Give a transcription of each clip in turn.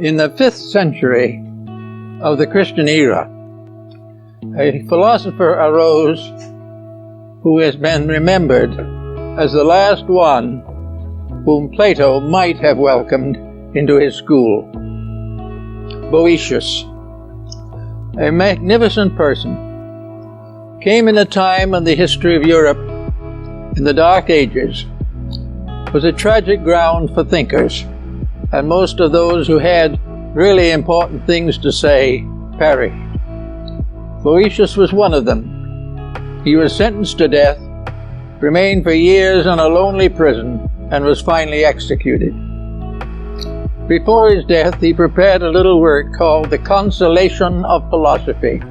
In the 5th century of the Christian era, a philosopher arose who has been remembered as the last one whom Plato might have welcomed into his school. Boëtius, a magnificent person, came in a time when the history of Europe in the Dark Ages was a tragic ground for thinkers, and most of those who had really important things to say perished. Boëtius was one of them. He was sentenced to death, remained for years in a lonely prison, and was finally executed. Before his death, he prepared a little work called The Consolation of Philosophy,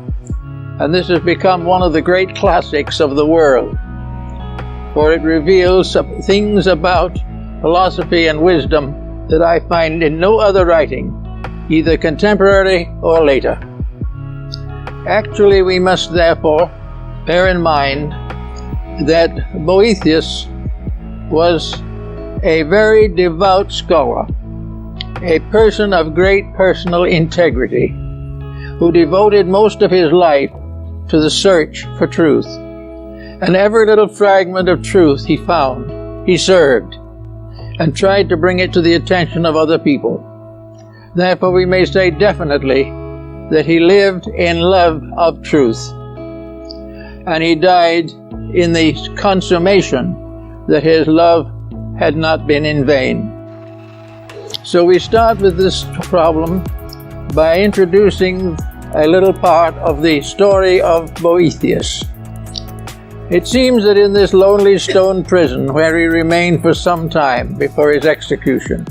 and this has become one of the great classics of the world, for it reveals some things about philosophy and wisdom that I find in no other writing, either contemporary or later. Actually, we must therefore bear in mind that Boëthius was a very devout scholar, a person of great personal integrity, who devoted most of his life to the search for truth. And every little fragment of truth he found, he served and tried to bring it to the attention of other people. Therefore, we may say definitely that he lived in love of truth, and he died in the consummation that his love had not been in vain. So we start with this problem by introducing a little part of the story of Boëthius. It seems that in this lonely stone prison, where he remained for some time before his execution,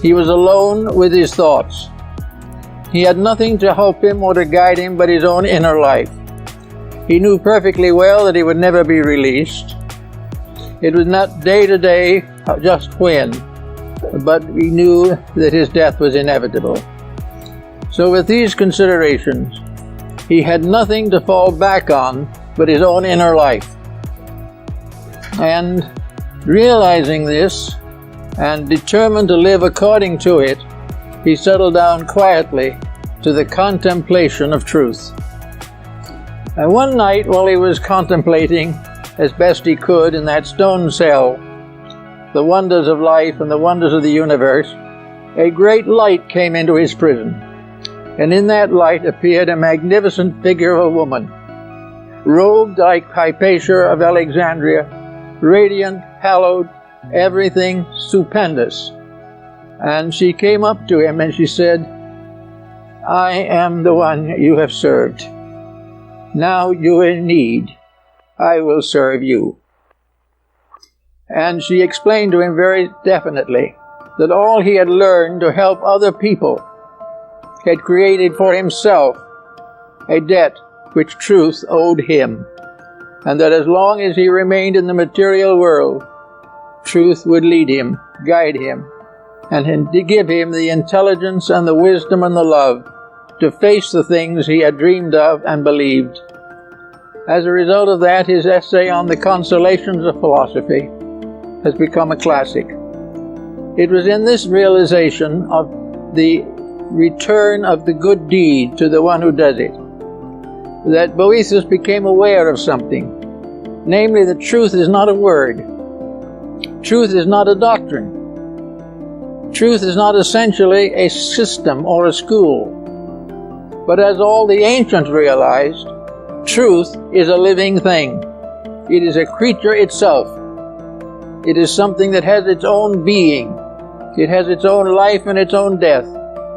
he was alone with his thoughts. He had nothing to help him or to guide him but his own inner life. He knew perfectly well that he would never be released. It was not day to day, just when, but he knew that his death was inevitable. So with these considerations, he had nothing to fall back on but his own inner life. And realizing this, and determined to live according to it, he settled down quietly to the contemplation of truth. And one night, while he was contemplating as best he could in that stone cell the wonders of life and the wonders of the universe, a great light came into his prison. And in that light appeared a magnificent figure of a woman, robed like Hypatia of Alexandria, radiant, hallowed, everything stupendous. And she came up to him and she said, "I am the one you have served. Now you are in need. I will serve you." And she explained to him very definitely that all he had learned to help other people had created for himself a debt which truth owed him, and that as long as he remained in the material world, truth would lead him, guide him, and give him the intelligence and the wisdom and the love to face the things he had dreamed of and believed. As a result of that, his essay on the consolations of philosophy has become a classic. It was in this realization of the return of the good deed to the one who does it that Boëthius became aware of something, namely that truth is not a word. Truth is not a doctrine. Truth is not essentially a system or a school. But as all the ancients realized, truth is a living thing. It is a creature itself. It is something that has its own being. It has its own life and its own death,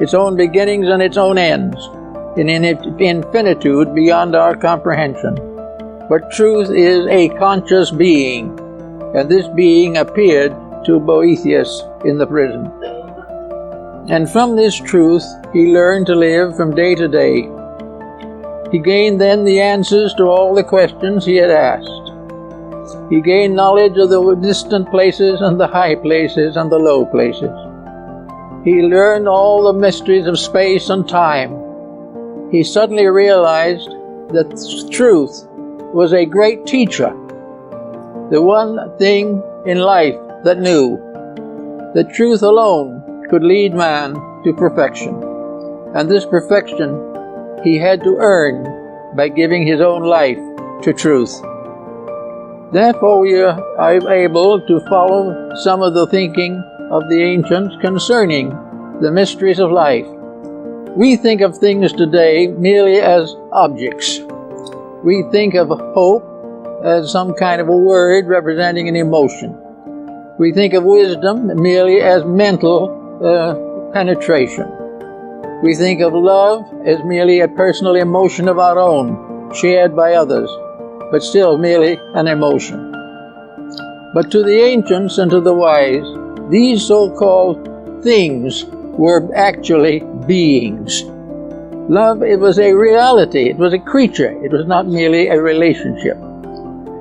its own beginnings and its own ends, in infinitude beyond our comprehension. But truth is a conscious being, and this being appeared to Boëthius in the prison. And from this truth, he learned to live from day to day. He gained then the answers to all the questions he had asked. He gained knowledge of the distant places and the high places and the low places. He learned all the mysteries of space and time. He suddenly realized that truth was a great teacher, the one thing in life that knew that truth alone could lead man to perfection. And this perfection he had to earn by giving his own life to truth. Therefore we are able to follow some of the thinking of the ancients concerning the mysteries of life. We think of things today merely as objects. We think of hope as some kind of a word representing an emotion. We think of wisdom merely as mental penetration. We think of love as merely a personal emotion of our own, shared by others, but still merely an emotion. But to the ancients and to the wise, these so-called things were actually beings. Love, it was a reality, it was a creature, it was not merely a relationship.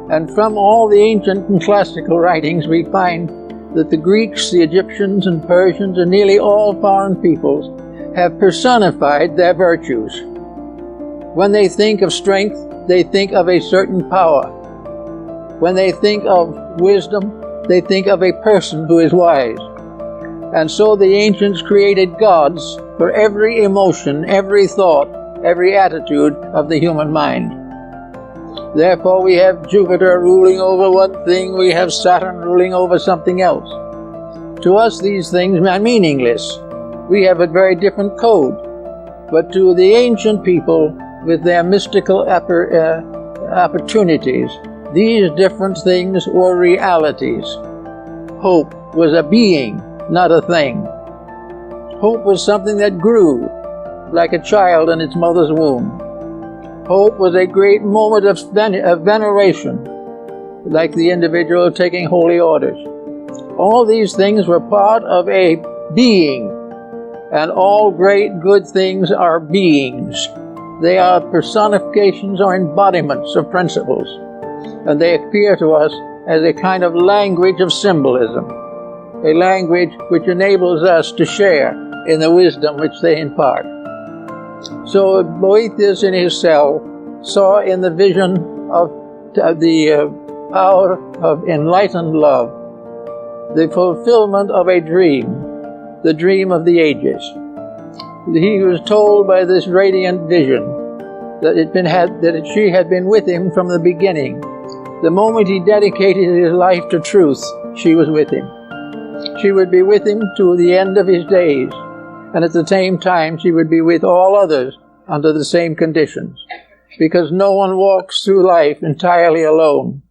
And from all the ancient and classical writings we find that the Greeks, the Egyptians and Persians and nearly all foreign peoples have personified their virtues. When they think of strength, they think of a certain power. When they think of wisdom, they think of a person who is wise. And so the ancients created gods for every emotion, every thought, every attitude of the human mind. Therefore we have Jupiter ruling over one thing, we have Saturn ruling over something else. To us these things are meaningless. We have a very different code. But to the ancient people, with their mystical opportunities, these different things were realities. Hope was a being, not a thing. Hope was something that grew, like a child in its mother's womb. Hope was a great moment of veneration, like the individual taking holy orders. All these things were part of a being, and all great good things are beings. They are personifications or embodiments of principles, and they appear to us as a kind of language of symbolism, a language which enables us to share in the wisdom which they impart. So Boethius in his cell saw in the vision of the power of enlightened love the fulfillment of a dream, the dream of the ages. He was told by this radiant vision that she had been with him from the beginning. The moment he dedicated his life to truth, she was with him. She would be with him to the end of his days, and at the same time she would be with all others under the same conditions, because no one walks through life entirely alone,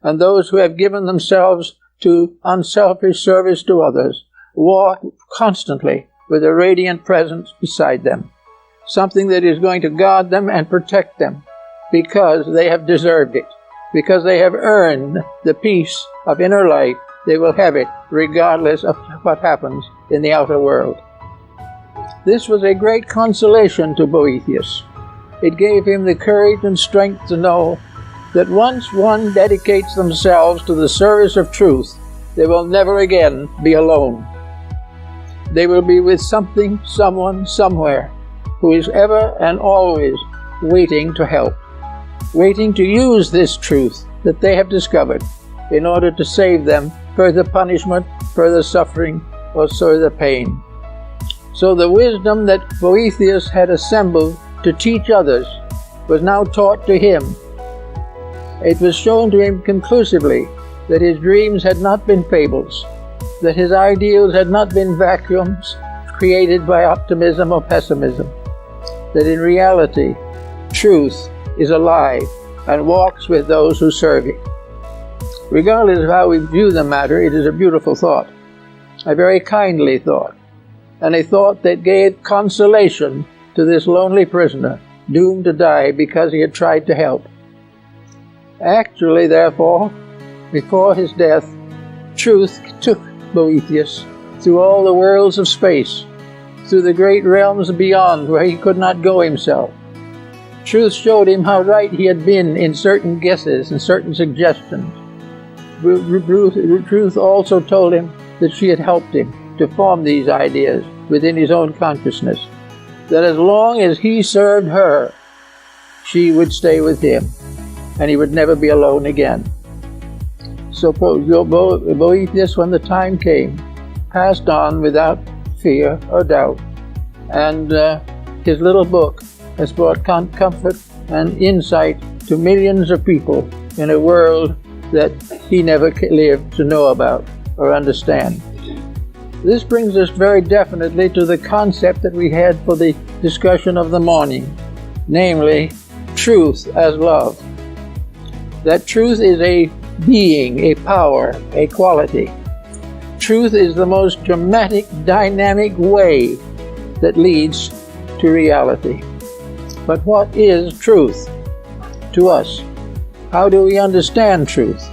and those who have given themselves to unselfish service to others walk constantly with a radiant presence beside them, something that is going to guard them and protect them, because they have deserved it, because they have earned the peace of inner life. They will have it regardless of what happens in the outer world. This was a great consolation to Boethius. It gave him the courage and strength to know that once one dedicates themselves to the service of truth, they will never again be alone. They will be with something, someone, somewhere, who is ever and always waiting to help, waiting to use this truth that they have discovered in order to save them further punishment, further suffering, or further pain. So the wisdom that Boethius had assembled to teach others was now taught to him. It was shown to him conclusively that his dreams had not been fables, that his ideals had not been vacuums created by optimism or pessimism, that in reality, truth is alive and walks with those who serve it. Regardless of how we view the matter, it is a beautiful thought, a very kindly thought, and a thought that gave consolation to this lonely prisoner, doomed to die because he had tried to help. Actually, therefore, before his death, truth took Boethius through all the worlds of space, through the great realms beyond where he could not go himself. Truth showed him how right he had been in certain guesses and certain suggestions. Truth also told him that she had helped him to form these ideas within his own consciousness, that as long as he served her, she would stay with him, and he would never be alone again. So Boethius, when the time came, passed on without fear or doubt. And his little book has brought comfort and insight to millions of people in a world that he never lived to know about or understand. This brings us very definitely to the concept that we had for the discussion of the morning, namely, truth as love. That truth is a being, a power, a quality. Truth is the most dramatic, dynamic way that leads to reality. But what is truth to us? How do we understand truth?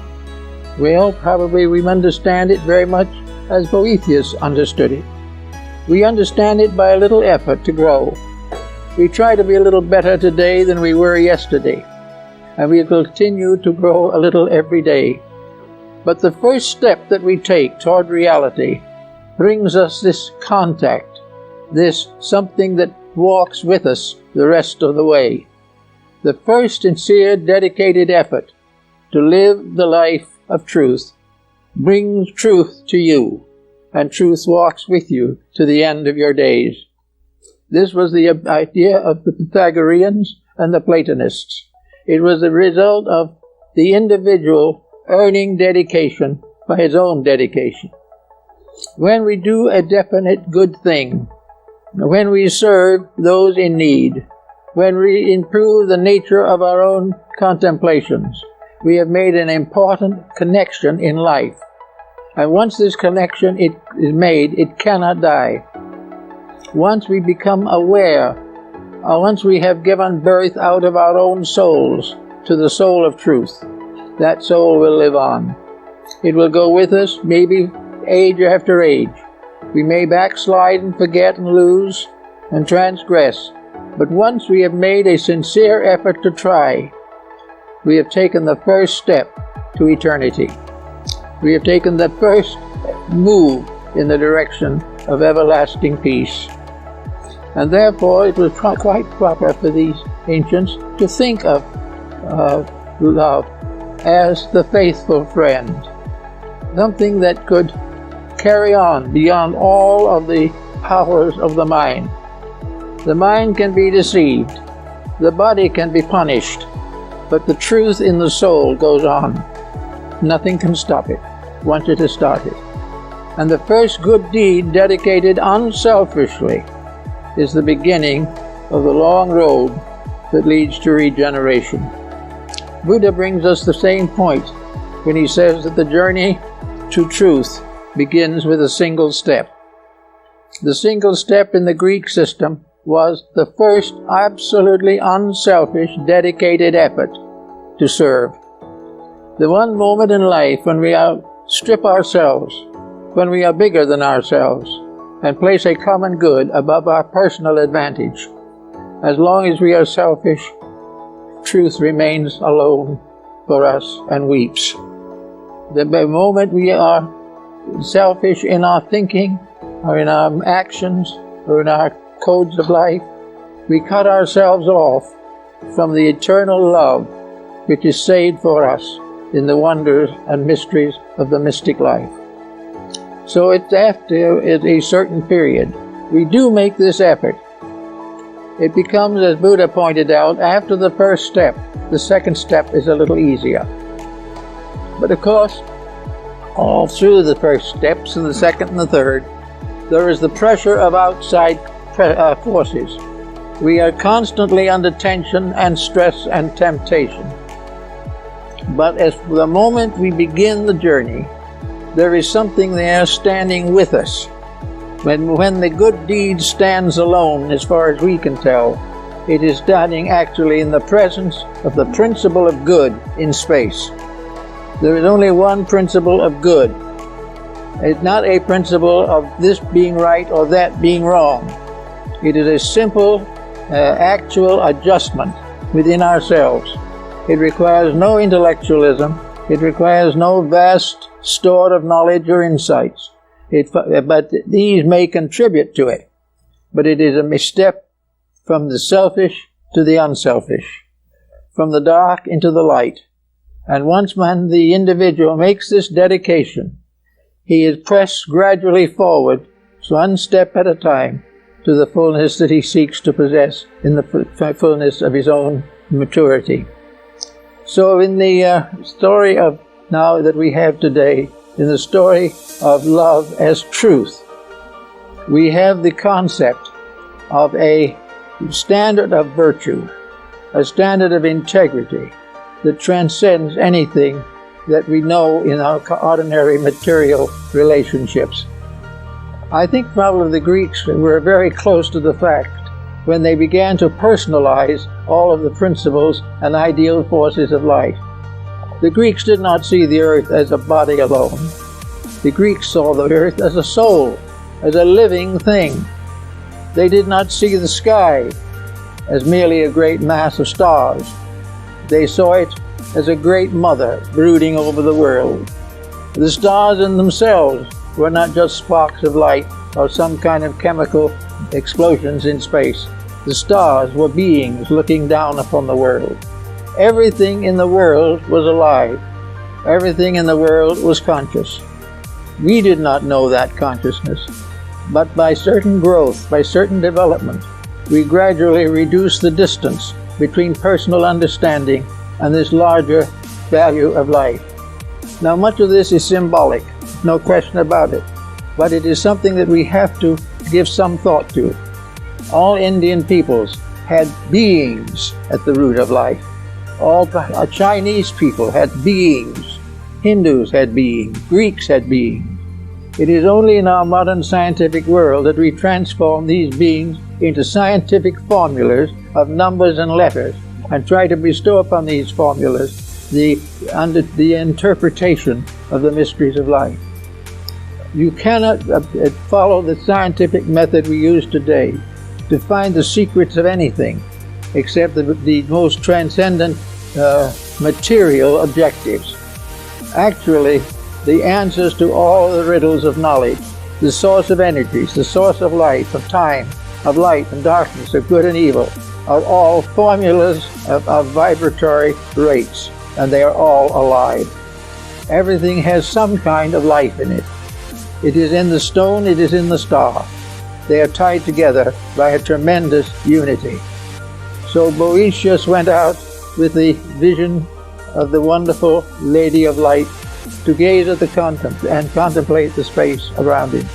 Well, probably we understand it very much as Boethius understood it. We understand it by a little effort to grow. We try to be a little better today than we were yesterday, and we continue to grow a little every day. But the first step that we take toward reality brings us this contact, this something that walks with us the rest of the way. The first sincere, dedicated effort to live the life of truth brings truth to you, and truth walks with you to the end of your days. This was the idea of the Pythagoreans and the Platonists. It was the result of the individual earning dedication by his own dedication. When we do a definite good thing, when we serve those in need, when we improve the nature of our own contemplations, we have made an important connection in life. And once this connection is made, it cannot die. Once we become aware, once we have given birth out of our own souls to the soul of truth, that soul will live on. It will go with us, maybe age after age. We may backslide and forget and lose and transgress, but once we have made a sincere effort to try, we have taken the first step to eternity. We have taken the first move in the direction of everlasting peace. And therefore it was quite proper for these ancients to think of love as the faithful friend, something that could carry on beyond all of the powers of the mind. The mind can be deceived, the body can be punished, but the truth in the soul goes on. Nothing can stop it once it has started. And the first good deed dedicated unselfishly is the beginning of the long road that leads to regeneration. Buddha brings us the same point when he says that the journey to truth begins with a single step. The single step in the Greek system was the first absolutely unselfish, dedicated effort to serve. The one moment in life when we outstrip ourselves, when we are bigger than ourselves, and place a common good above our personal advantage. As long as we are selfish, truth remains alone for us and weeps. The moment we are selfish in our thinking, or in our actions, or in our codes of life, we cut ourselves off from the eternal love which is saved for us in the wonders and mysteries of the mystic life. So it's after a certain period, we do make this effort. It becomes, as Buddha pointed out, after the first step, the second step is a little easier. But of course, all through the first steps and the second and the third, there is the pressure of outside forces. We are constantly under tension and stress and temptation. But as the moment we begin the journey, there is something there standing with us. When the good deed stands alone, as far as we can tell, it is standing actually in the presence of the principle of good in space. There is only one principle of good. It's not a principle of this being right or that being wrong. It is a simple, actual adjustment within ourselves. It requires no intellectualism. It requires no vast store of knowledge or insights. But these may contribute to it. But it is a step from the selfish to the unselfish, from the dark into the light. And once the individual makes this dedication, he is pressed gradually forward one step at a time, to the fullness that he seeks to possess in the fullness of his own maturity. So in the story of now that we have today, in the story of love as truth, we have the concept of a standard of virtue, a standard of integrity that transcends anything that we know in our ordinary material relationships. I think probably the Greeks were very close to the fact when they began to personalize all of the principles and ideal forces of life. The Greeks did not see the earth as a body alone. The Greeks saw the earth as a soul, as a living thing. They did not see the sky as merely a great mass of stars. They saw it as a great mother brooding over the world. The stars in themselves were not just sparks of light or some kind of chemical explosions in space. The stars were beings looking down upon the world. Everything in the world was alive. Everything in the world was conscious. We did not know that consciousness, but by certain growth, by certain development, we gradually reduced the distance between personal understanding and this larger value of life. Now, much of this is symbolic, no question about it, but it is something that we have to give some thought to. All Indian peoples had beings at the root of life. All Chinese people had beings. Hindus had beings. Greeks had beings. It is only in our modern scientific world that we transform these beings into scientific formulas of numbers and letters and try to bestow upon these formulas the interpretation of the mysteries of life. You cannot follow the scientific method we use today to find the secrets of anything except the most transcendent material objectives. Actually, the answers to all the riddles of knowledge, the source of energies, the source of life, of time, of light and darkness, of good and evil, are all formulas of vibratory rates, and they are all alive. Everything has some kind of life in it. It is in the stone, it is in the star. They are tied together by a tremendous unity. So Boetius went out with the vision of the wonderful Lady of Light to gaze at the contemplate the space around him.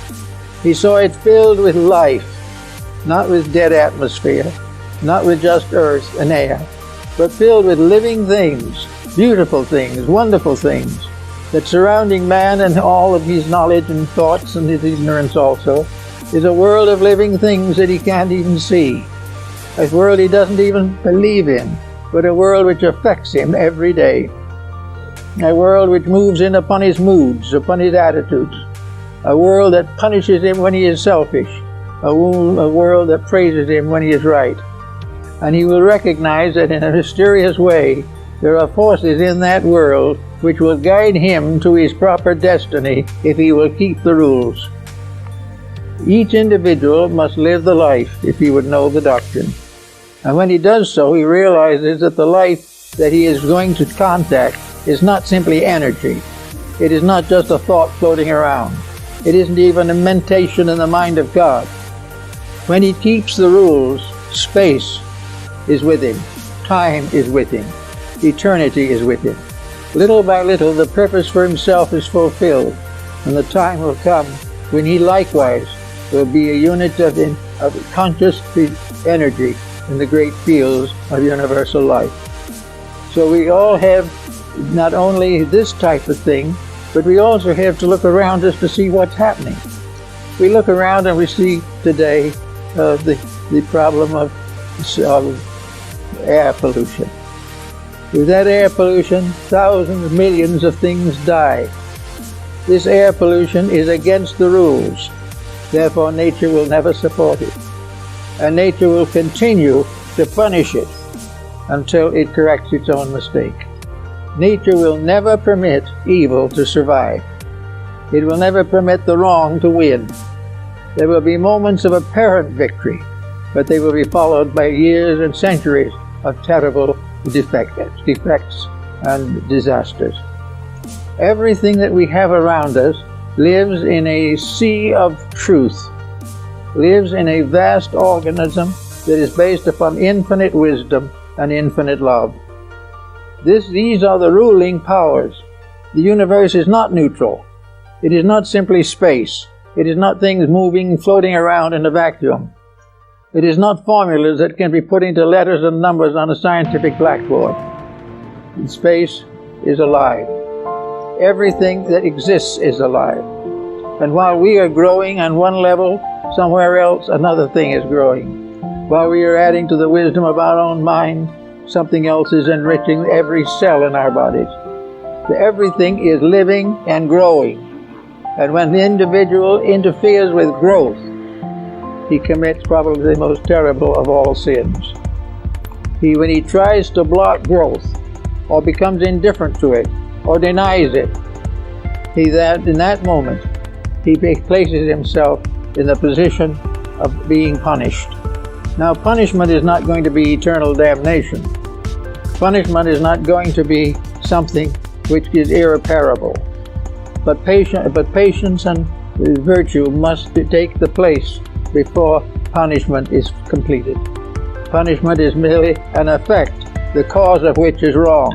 He saw it filled with life, not with dead atmosphere, not with just earth and air, but filled with living things, beautiful things, wonderful things, that surrounding man and all of his knowledge and thoughts and his ignorance also is a world of living things that he can't even see, a world he doesn't even believe in, but a world which affects him every day, a world which moves in upon his moods, upon his attitudes, a world that punishes him when he is selfish, a world that praises him when he is right. And he will recognize that in a mysterious way there are forces in that world which will guide him to his proper destiny if he will keep the rules. Each individual must live the life if he would know the doctrine. And when he does so, he realizes that the life that he is going to contact is not simply energy. It is not just a thought floating around. It isn't even a mentation in the mind of God. When he keeps the rules, space is with him, time is with him, eternity is with him. Little by little, the purpose for himself is fulfilled, and the time will come when he likewise will be a unit of conscious energy in the great fields of universal life. So we all have not only this type of thing, but we also have to look around us to see what's happening. We look around and we see today the problem of air pollution. With that air pollution, thousands, millions of things die. This air pollution is against the rules. Therefore, nature will never support it. And nature will continue to punish it until it corrects its own mistake. Nature will never permit evil to survive. It will never permit the wrong to win. There will be moments of apparent victory, but they will be followed by years and centuries of terrible defects and disasters. Everything that we have around us lives in a sea of truth, lives in a vast organism that is based upon infinite wisdom and infinite love. These are the ruling powers. The universe is not neutral. It is not simply space. It is not things moving, floating around in a vacuum. It is not formulas that can be put into letters and numbers on a scientific blackboard. Space is alive. Everything that exists is alive. And while we are growing on one level, somewhere else another thing is growing. While we are adding to the wisdom of our own mind, something else is enriching every cell in our bodies. Everything is living and growing. And when the individual interferes with growth, he commits probably the most terrible of all sins. When he tries to block growth, or becomes indifferent to it, or denies it, in that moment, he places himself in the position of being punished. Now, punishment is not going to be eternal damnation. Punishment is not going to be something which is irreparable. But patience and virtue must take the place before punishment is completed. Punishment is merely an effect, the cause of which is wrong.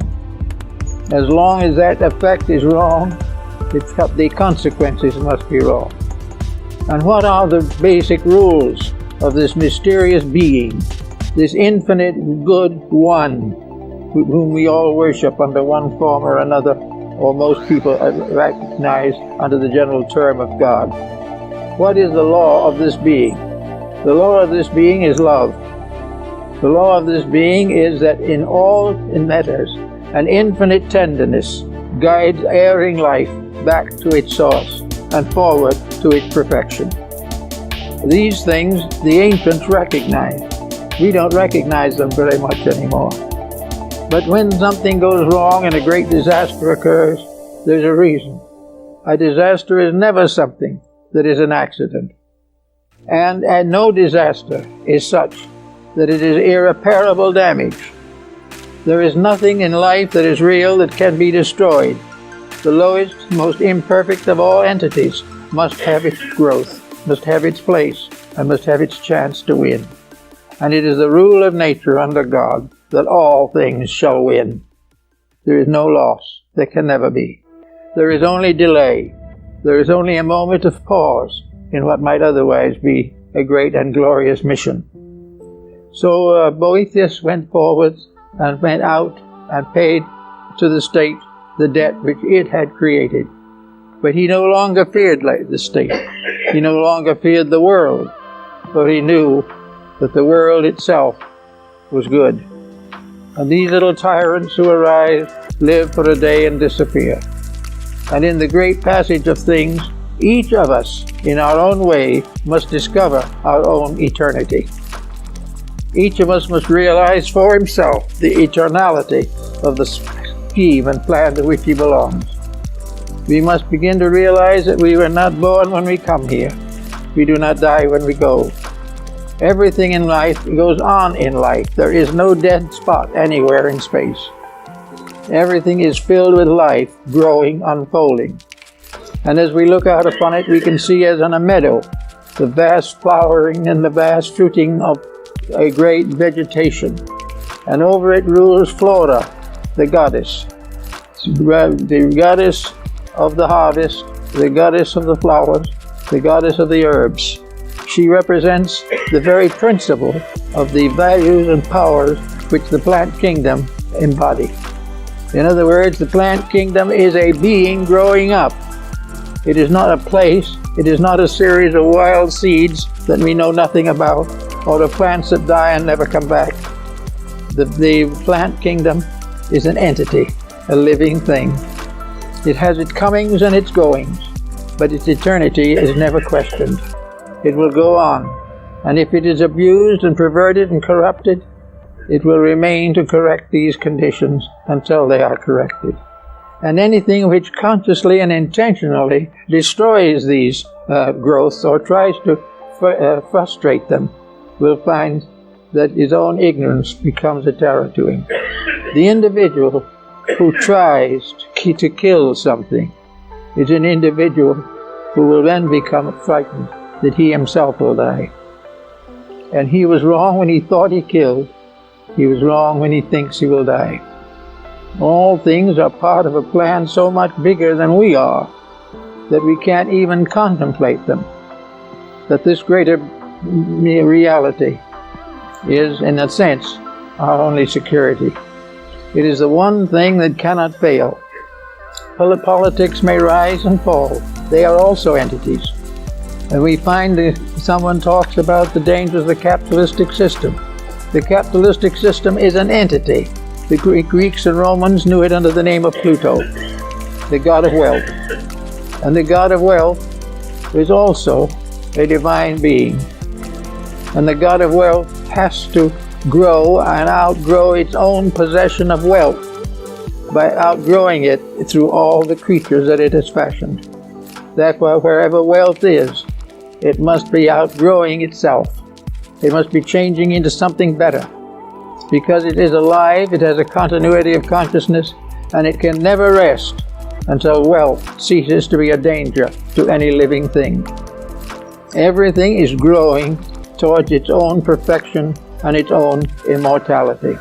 As long as that effect is wrong, the consequences must be wrong. And what are the basic rules of this mysterious being, this infinite good one, whom we all worship under one form or another, or most people recognize under the general term of God? What is the law of this being? The law of this being is love. The law of this being is that in all matters, an infinite tenderness guides erring life back to its source and forward to its perfection. These things the ancients recognized. We don't recognize them very much anymore. But when something goes wrong and a great disaster occurs, there's a reason. A disaster is never something that is an accident. And no disaster is such that it is irreparable damage. There is nothing in life that is real that can be destroyed. The lowest, most imperfect of all entities must have its growth, must have its place, and must have its chance to win. And it is the rule of nature under God that all things shall win. There is no loss. There can never be. There is only delay. There is only a moment of pause in what might otherwise be a great and glorious mission. So Boethius went forward and went out and paid to the state the debt which it had created. But he no longer feared the state. He no longer feared the world, for he knew that the world itself was good. And these little tyrants who arise live for a day and disappear. And in the great passage of things, each of us, in our own way, must discover our own eternity. Each of us must realize for himself the eternality of the scheme and plan to which he belongs. We must begin to realize that we were not born when we come here. We do not die when we go. Everything in life goes on in life. There is no dead spot anywhere in space. Everything is filled with life, growing, unfolding. And as we look out upon it, we can see as in a meadow the vast flowering and the vast fruiting of a great vegetation. And over it rules Flora, the goddess. The goddess of the harvest, the goddess of the flowers, the goddess of the herbs. She represents the very principle of the values and powers which the plant kingdom embody. In other words, the plant kingdom is a being growing up. It is not a place, it is not a series of wild seeds that we know nothing about, or the plants that die and never come back. The plant kingdom is an entity, a living thing. It has its comings and its goings, but its eternity is never questioned. It will go on, and if it is abused and perverted and corrupted, it will remain to correct these conditions until they are corrected. And anything which consciously and intentionally destroys these growths or tries to frustrate them will find that his own ignorance becomes a terror to him. The individual who tries to kill something is an individual who will then become frightened that he himself will die. And he was wrong when he thought he killed. He was wrong when he thinks he will die. All things are part of a plan so much bigger than we are that we can't even contemplate them. That this greater reality is, in a sense, our only security. It is the one thing that cannot fail. Politics may rise and fall. They are also entities. And we find that someone talks about the dangers of the capitalistic system. The capitalistic system is an entity. The Greeks and Romans knew it under the name of Pluto, the god of wealth. And the god of wealth is also a divine being. And the god of wealth has to grow and outgrow its own possession of wealth by outgrowing it through all the creatures that it has fashioned. Therefore, wherever wealth is, it must be outgrowing itself. It must be changing into something better. Because it is alive, it has a continuity of consciousness, and it can never rest until wealth ceases to be a danger to any living thing. Everything is growing towards its own perfection and its own immortality.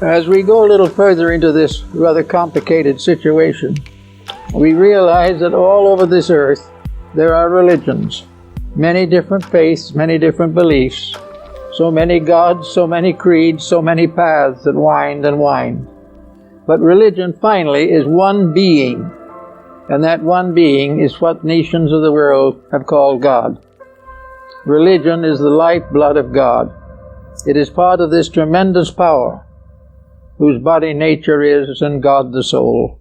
As we go a little further into this rather complicated situation, we realize that all over this earth there are religions, many different faiths, many different beliefs, so many gods, so many creeds, so many paths that wind and wind. But religion finally is one being, and that one being is what nations of the world have called God. Religion is the lifeblood of God. It is part of this tremendous power, whose body nature is, and God the soul.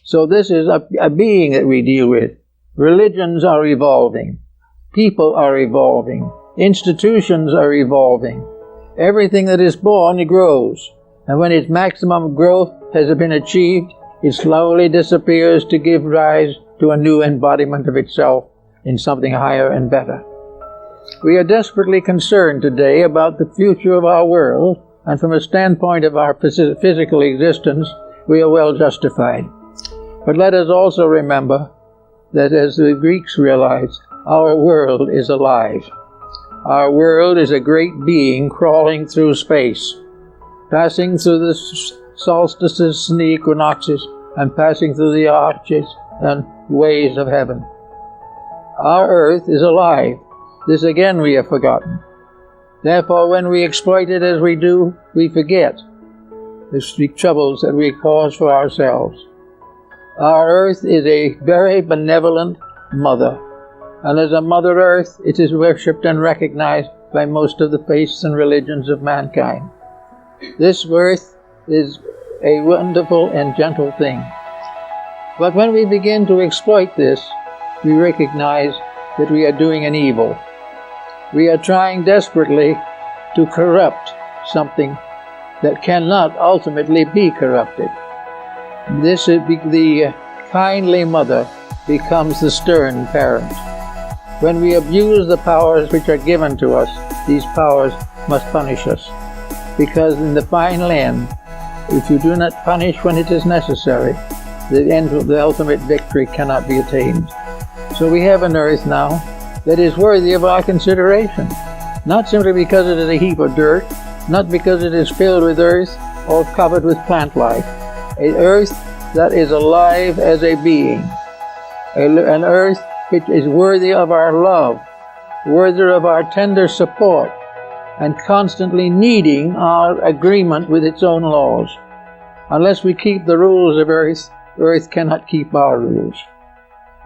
So this is a being that we deal with. Religions are evolving. People are evolving. Institutions are evolving. Everything that is born, it grows. And when its maximum growth has been achieved, it slowly disappears to give rise to a new embodiment of itself in something higher and better. We are desperately concerned today about the future of our world, and from a standpoint of our physical existence, we are well justified. But let us also remember that, as the Greeks realized, our world is alive. Our world is a great being crawling through space, passing through the solstices and the equinoxes, and passing through the arches and ways of heaven. Our earth is alive. This again we have forgotten. Therefore, when we exploit it as we do, we forget the troubles that we cause for ourselves. Our earth is a very benevolent mother, and as a Mother Earth, it is worshipped and recognized by most of the faiths and religions of mankind. This earth is a wonderful and gentle thing. But when we begin to exploit this, we recognize that we are doing an evil. We are trying desperately to corrupt something that cannot ultimately be corrupted. The kindly mother becomes the stern parent. When we abuse the powers which are given to us, these powers must punish us. Because in the final end, if you do not punish when it is necessary, the ultimate victory cannot be attained. So we have an earth now that is worthy of our consideration, not simply because it is a heap of dirt, not because it is filled with earth or covered with plant life. An earth that is alive as a being, an earth which is worthy of our love, worthy of our tender support, and constantly needing our agreement with its own laws. Unless we keep the rules of earth, earth cannot keep our rules.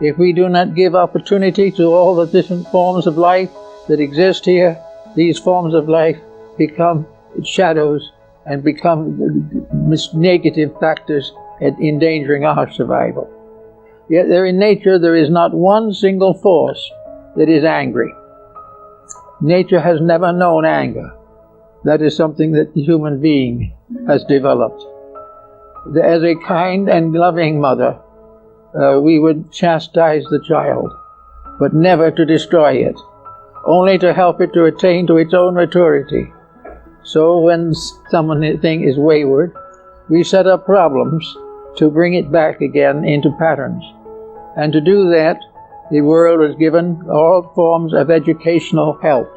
If we do not give opportunity to all the different forms of life that exist here, these forms of life become shadows and become negative factors endangering our survival. Yet there in nature there is not one single force that is angry. Nature has never known anger. That is something that the human being has developed. As a kind and loving mother, we would chastise the child, but never to destroy it, only to help it to attain to its own maturity. So when something is wayward, we set up problems to bring it back again into patterns. And to do that, the world was given all forms of educational help.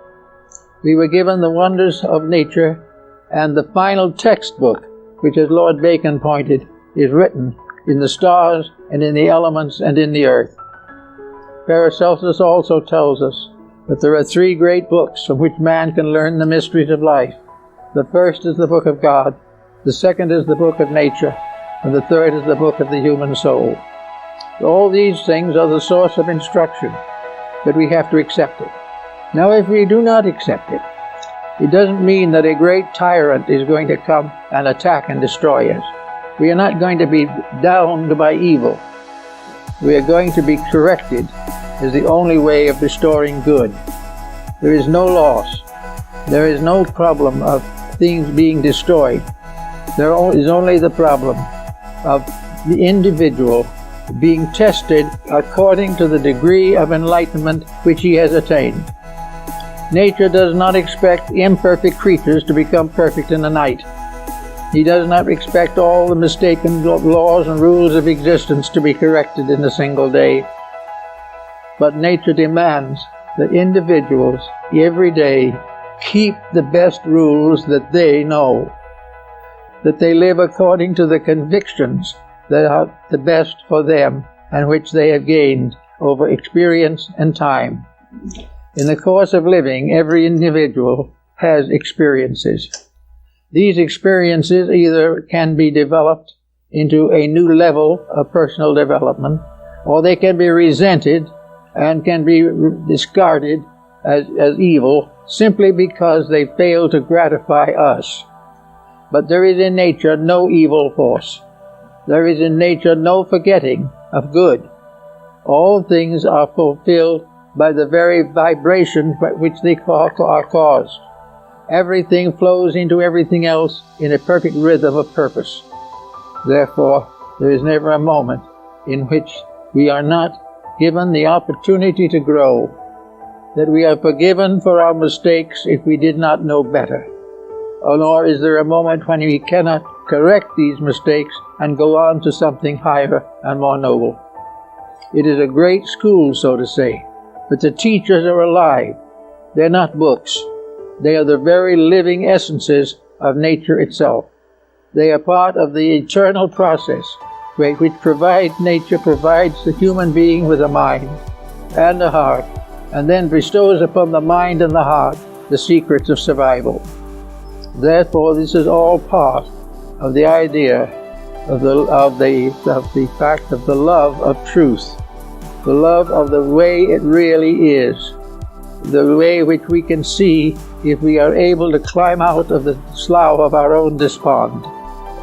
We were given the wonders of nature, and the final textbook, which, as Lord Bacon pointed, is written in the stars and in the elements and in the earth. Paracelsus also tells us that there are 3 great books from which man can learn the mysteries of life. The first is the book of God, the second is the book of nature, and the third is the book of the human soul. All these things are the source of instruction, but we have to accept it. Now, if we do not accept it, it doesn't mean that a great tyrant is going to come and attack and destroy us. We are not going to be downed by evil. We are going to be corrected as the only way of restoring good. There is no loss. There is no problem of things being destroyed. There is only the problem of the individual being tested according to the degree of enlightenment which he has attained. Nature does not expect imperfect creatures to become perfect in a night. He does not expect all the mistaken laws and rules of existence to be corrected in a single day. But nature demands that individuals every day keep the best rules that they know, that they live according to the convictions that are the best for them and which they have gained over experience and time. In the course of living, every individual has experiences. These experiences either can be developed into a new level of personal development, or they can be resented and can be discarded as evil simply because they fail to gratify us. But there is in nature no evil force. There is in nature no forgetting of good. All things are fulfilled by the very vibration by which they are caused. Everything flows into everything else in a perfect rhythm of purpose. Therefore, there is never a moment in which we are not given the opportunity to grow, that we are forgiven for our mistakes if we did not know better. Nor is there a moment when we cannot correct these mistakes and go on to something higher and more noble. It is a great school, so to say, but the teachers are alive. They're not books. They are the very living essences of nature itself. They are part of the eternal process which nature provides the human being with a mind and a heart, and then bestows upon the mind and the heart the secrets of survival. Therefore, this is all part of the idea of the fact of the love of truth, the love of the way it really is, the way which we can see if we are able to climb out of the slough of our own despond,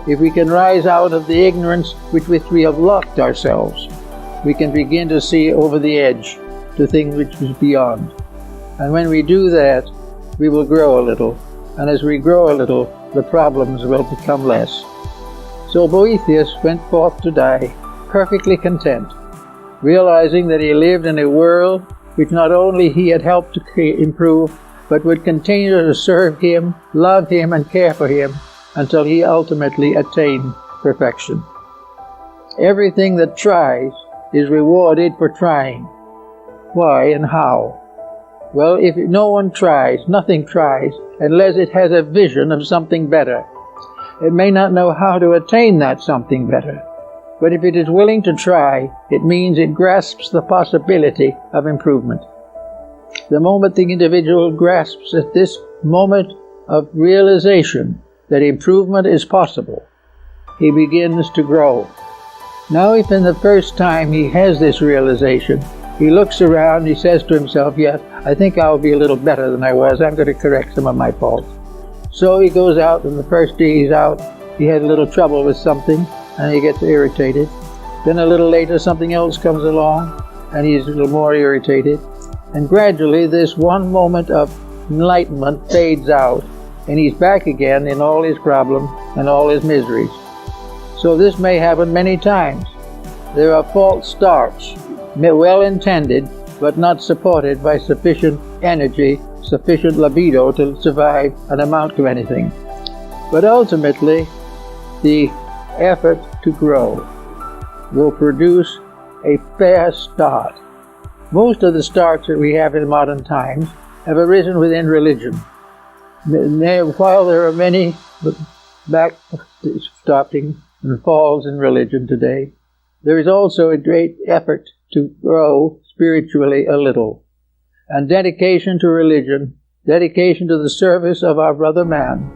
if we can rise out of the ignorance with which we have locked ourselves. We can begin to see over the edge to things which is beyond. And when we do that, we will grow a little. And as we grow a little, the problems will become less. So Boethius went forth to die, perfectly content, realizing that he lived in a world which not only he had helped to improve, but would continue to serve him, love him, and care for him until he ultimately attained perfection. Everything that tries is rewarded for trying. Why and how? Well, if no one tries, nothing tries, unless it has a vision of something better. It may not know how to attain that something better, but if it is willing to try, it means it grasps the possibility of improvement. The moment the individual grasps at this moment of realization that improvement is possible, he begins to grow. Now, if in the first time he has this realization, he looks around, he says to himself, yes, I think I'll be a little better than I was. I'm going to correct some of my faults. So he goes out, and the first day he's out, he has a little trouble with something, and he gets irritated. Then a little later, something else comes along, and he's a little more irritated. And gradually, this one moment of enlightenment fades out, and he's back again in all his problems and all his miseries. So this may happen many times. There are false starts, well-intended, but not supported by sufficient energy, sufficient libido to survive and amount to anything. But ultimately, the effort to grow will produce a fair start, Most of the starts that we have in modern times have arisen within religion. While there are many backstopping and falls in religion today, there is also a great effort to grow spiritually a little. And dedication to religion, dedication to the service of our brother man,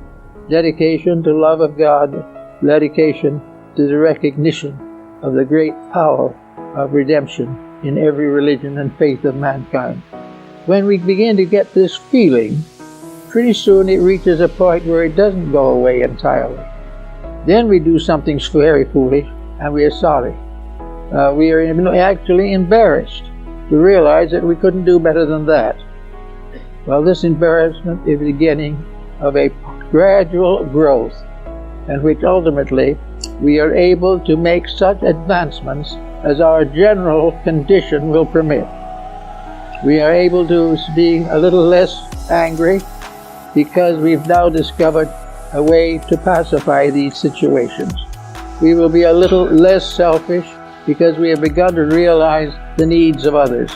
dedication to love of God, dedication to the recognition of the great power of redemption in every religion and faith of mankind. When we begin to get this feeling, pretty soon it reaches a point where it doesn't go away entirely. Then we do something very foolish, and we are sorry. We are actually embarrassed to realize that we couldn't do better than that. Well, this embarrassment is the beginning of a gradual growth, in which ultimately we are able to make such advancements as our general condition will permit. We are able to be a little less angry because we've now discovered a way to pacify these situations. We will be a little less selfish because we have begun to realize the needs of others.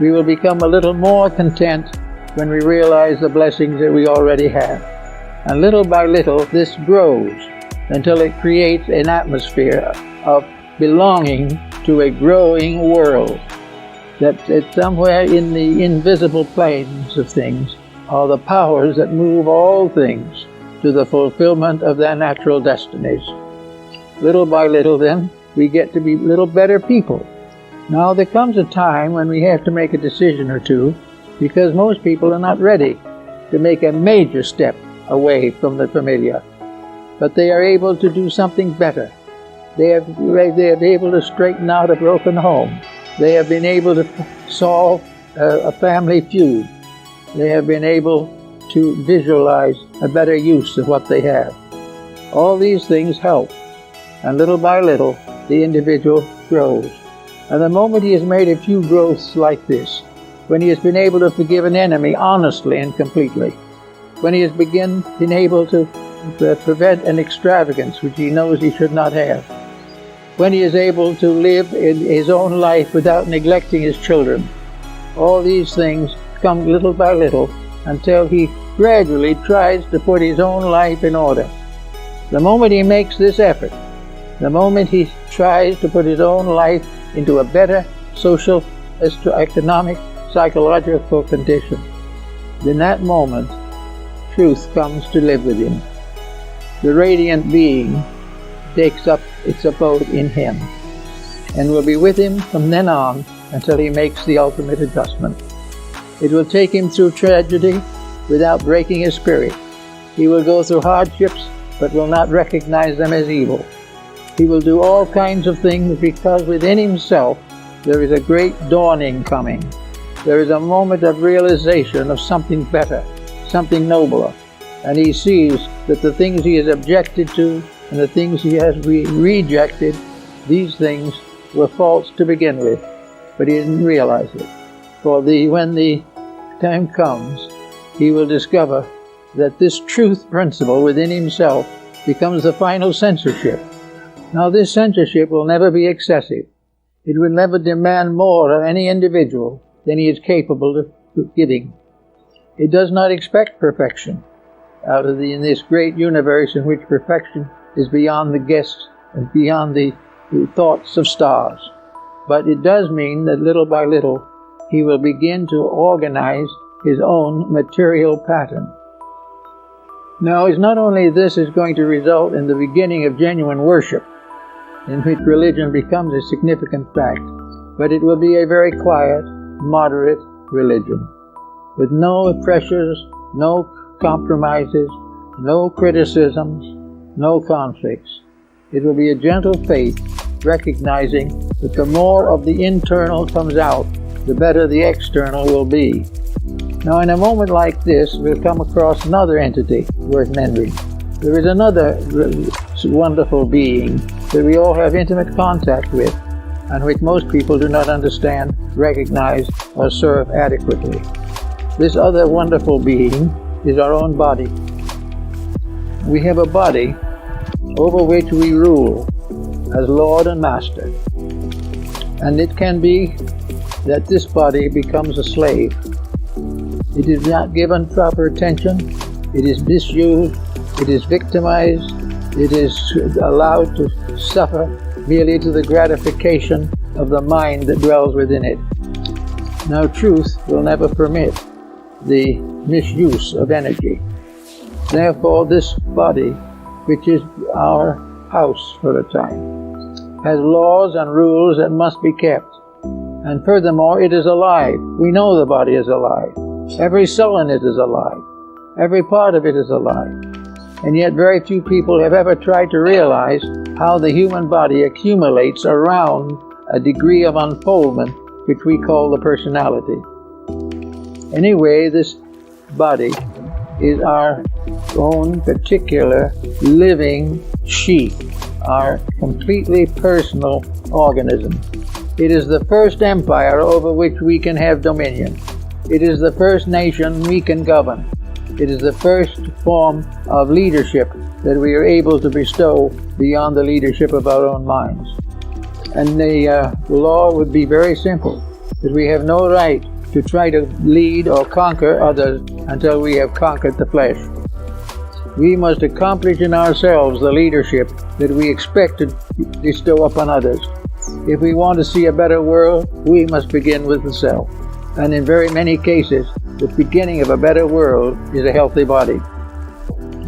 We will become a little more content when we realize the blessings that we already have. And little by little, this grows until it creates an atmosphere of belonging to a growing world. That somewhere in the invisible planes of things are the powers that move all things to the fulfillment of their natural destinies. Little by little, then, we get to be little better people. Now, there comes a time when we have to make a decision or two, because most people are not ready to make a major step away from the familiar. But they are able to do something better. They are able to straighten out a broken home. They have been able to solve a family feud. They have been able to visualize a better use of what they have. All these things help, and little by little, the individual grows. And the moment he has made a few growths like this, when he has been able to forgive an enemy honestly and completely, when he has been able to prevent an extravagance which he knows he should not have, when he is able to live in his own life without neglecting his children, all these things come little by little until he gradually tries to put his own life in order. The moment he makes this effort, the moment he tries to put his own life into a better social, economic, psychological condition, in that moment, truth comes to live with him. The radiant being takes up its abode in him and will be with him from then on until he makes the ultimate adjustment. It will take him through tragedy without breaking his spirit. He will go through hardships but will not recognize them as evil. He will do all kinds of things because within himself there is a great dawning coming. There is a moment of realization of something better, something nobler, and he sees that the things he has objected to and the things he has rejected, these things were false to begin with, but he didn't realize it. For when the time comes, he will discover that this truth principle within himself becomes the final censorship. Now, this censorship will never be excessive. It will never demand more of any individual than he is capable of giving. It does not expect perfection in this great universe in which perfection is beyond the guests and beyond the thoughts of stars. But it does mean that little by little he will begin to organize his own material pattern. Now, it's not only this is going to result in the beginning of genuine worship, in which religion becomes a significant fact, but it will be a very quiet, moderate religion, with no pressures, no compromises, no criticisms, no conflicts. It will be a gentle faith, recognizing that the more of the internal comes out, the better the external will be. Now, in a moment like this, we'll come across another entity worth mentioning. There is another wonderful being that we all have intimate contact with, and which most people do not understand, recognize, or serve adequately. This other wonderful being is our own body. We have a body over which we rule as Lord and Master. And it can be that this body becomes a slave. It is not given proper attention, it is misused, it is victimized, it is allowed to suffer merely to the gratification of the mind that dwells within it. Now, truth will never permit the misuse of energy. Therefore, this body, which is our house for a time, has laws and rules that must be kept. And furthermore, it is alive. We know the body is alive. Every cell in it is alive. Every part of it is alive. And yet very few people have ever tried to realize how the human body accumulates around a degree of unfoldment which we call the personality. Anyway, this body is our own particular living sheath, our completely personal organism. It is the first empire over which we can have dominion. It is the first nation we can govern. It is the first form of leadership that we are able to bestow beyond the leadership of our own minds. And the law would be very simple, that we have no right to try to lead or conquer others until we have conquered the flesh. We must accomplish in ourselves the leadership that we expect to bestow upon others. If we want to see a better world, we must begin with the self. And in very many cases, the beginning of a better world is a healthy body.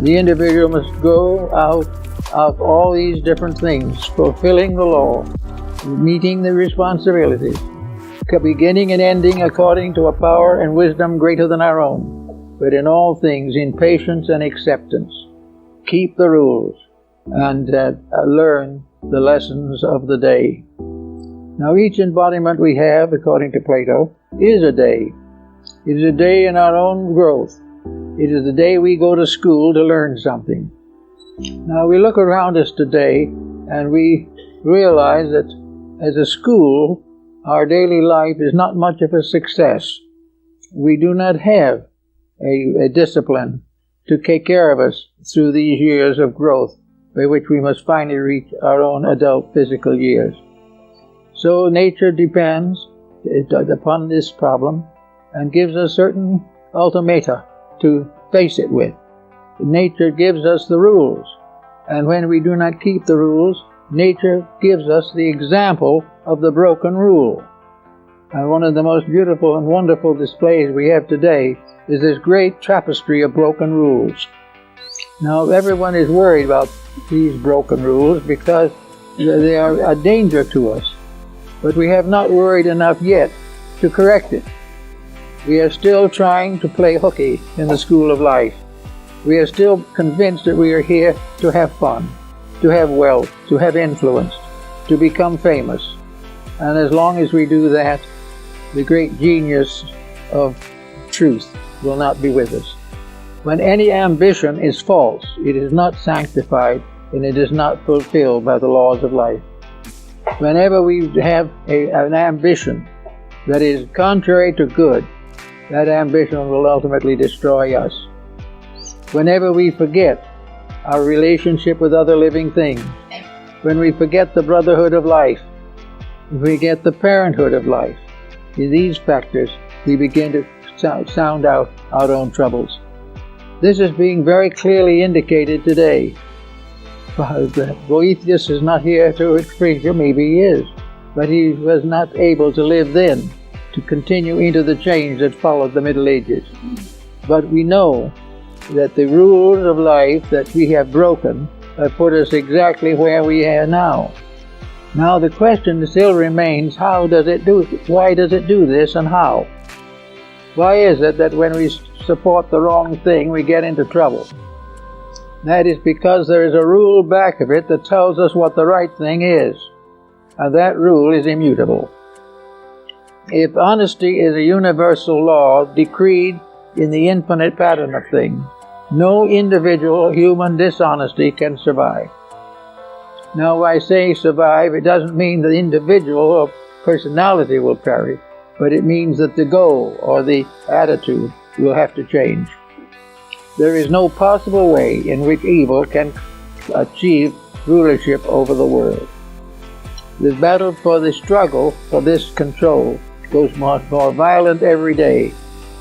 The individual must go out of all these different things, fulfilling the law, meeting the responsibilities, beginning and ending according to a power and wisdom greater than our own, but in all things in patience and acceptance. Keep the rules and learn the lessons of the day. Now each embodiment we have, according to Plato, is a day. It is a day in our own growth. It is the day we go to school to learn something. Now we look around us today and we realize that as a school, our daily life is not much of a success. We do not have a discipline to take care of us through these years of growth by which we must finally reach our own adult physical years. So nature depends upon this problem and gives us certain ultimata to face it with. Nature gives us the rules, and when we do not keep the rules, nature gives us the example of the broken rule. And one of the most beautiful and wonderful displays we have today is this great tapestry of broken rules. Now everyone is worried about these broken rules because they are a danger to us, but we have not worried enough yet to correct it. We are still trying to play hooky in the school of life. We are still convinced that we are here to have fun, to have wealth, to have influence, to become famous. And as long as we do that, the great genius of truth will not be with us. When any ambition is false, it is not sanctified and it is not fulfilled by the laws of life. Whenever we have an ambition that is contrary to good, that ambition will ultimately destroy us. Whenever we forget our relationship with other living things, when we forget the brotherhood of life, we forget the parenthood of life, in these factors we begin to sound out our own troubles. This is being very clearly indicated today. Boethius is not here to express, maybe he is, but he was not able to live then to continue into the change that followed the Middle Ages. But we know that the rules of life that we have broken have put us exactly where we are now. Now the question still remains, how does it do it? Why does it do this and how? Why is it that when we support the wrong thing we get into trouble? That is because there is a rule back of it that tells us what the right thing is, and that rule is immutable. If honesty is a universal law decreed in the infinite pattern of things, no individual human dishonesty can survive. Now, when I say survive, it doesn't mean the individual or personality will perish, but it means that the goal or the attitude will have to change. There is no possible way in which evil can achieve rulership over the world. The battle for the struggle for this control grows more violent every day.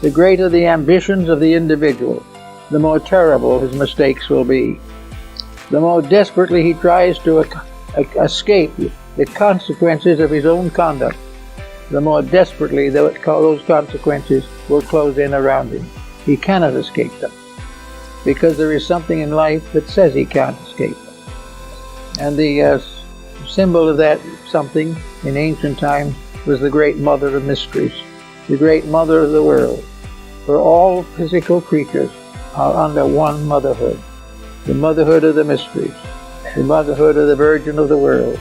The greater the ambitions of the individual, the more terrible his mistakes will be. The more desperately he tries to escape the consequences of his own conduct, the more desperately those consequences will close in around him. He cannot escape them, because there is something in life that says he can't escape them. And the symbol of that something in ancient times was the great mother of mysteries, the great mother of the world. For all physical creatures are under one motherhood, the motherhood of the mysteries, the motherhood of the Virgin of the world,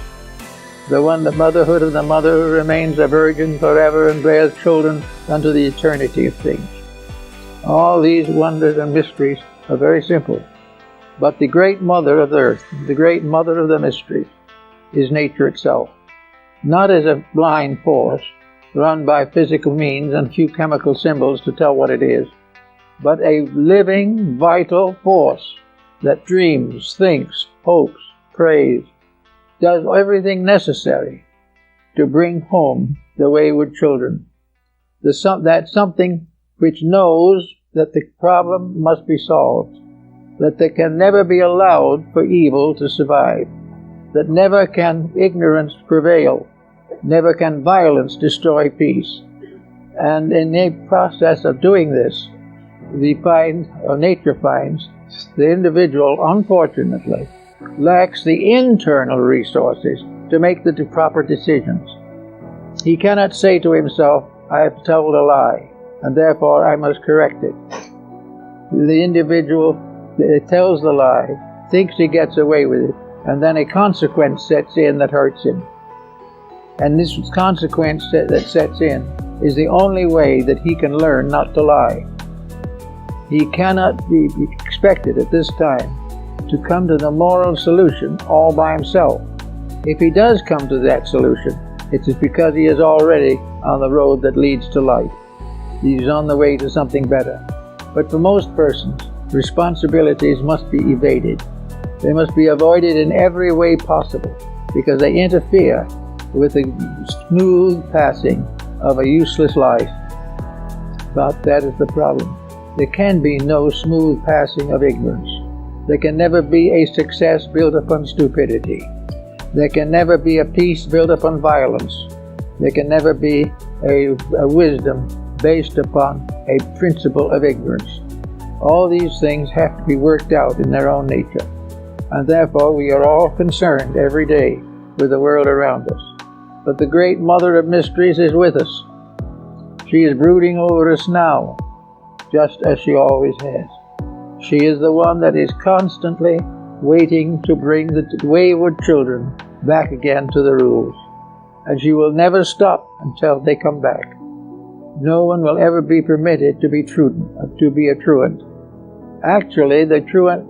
the motherhood of the mother who remains a virgin forever and bears children unto the eternity of things. All these wonders and mysteries are very simple, but the great mother of the earth, the great mother of the mysteries, is nature itself, not as a blind force run by physical means and few chemical symbols to tell what it is, but a living, vital force that dreams, thinks, hopes, prays, does everything necessary to bring home the wayward children. That something which knows that the problem must be solved, that there can never be allowed for evil to survive, that never can ignorance prevail, never can violence destroy peace. And in the process of doing this, nature finds the individual, unfortunately, lacks the internal resources to make the proper decisions. He cannot say to himself, I have told a lie, and therefore I must correct it. The individual tells the lie, thinks he gets away with it, and then a consequence sets in that hurts him. And this consequence that sets in is the only way that he can learn not to lie. He cannot be expected at this time to come to the moral solution all by himself. If he does come to that solution, it is because he is already on the road that leads to light. He is on the way to something better. But for most persons, responsibilities must be evaded. They must be avoided in every way possible, because they interfere with the smooth passing of a useless life. But that is the problem. There can be no smooth passing of ignorance. There can never be a success built upon stupidity. There can never be a peace built upon violence. There can never be a wisdom based upon a principle of ignorance. All these things have to be worked out in their own nature. And therefore we are all concerned every day with the world around us. But the great Mother of Mysteries is with us. She is brooding over us now, just as she always has. She is the one that is constantly waiting to bring the wayward children back again to the rules. And she will never stop until they come back. No one will ever be permitted to be a truant. Actually, the truant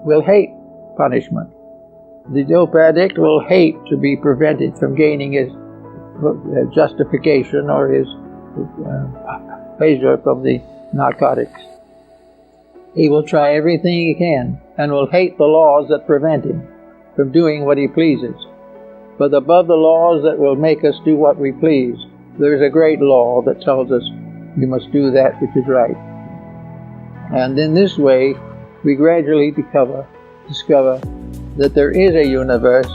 will hate punishment. The dope addict will hate to be prevented from gaining his justification or his pleasure from the narcotics. He will try everything he can and will hate the laws that prevent him from doing what he pleases. But above the laws that will make us do what we please, there is a great law that tells us we must do that which is right. And in this way, we gradually discover that there is a universe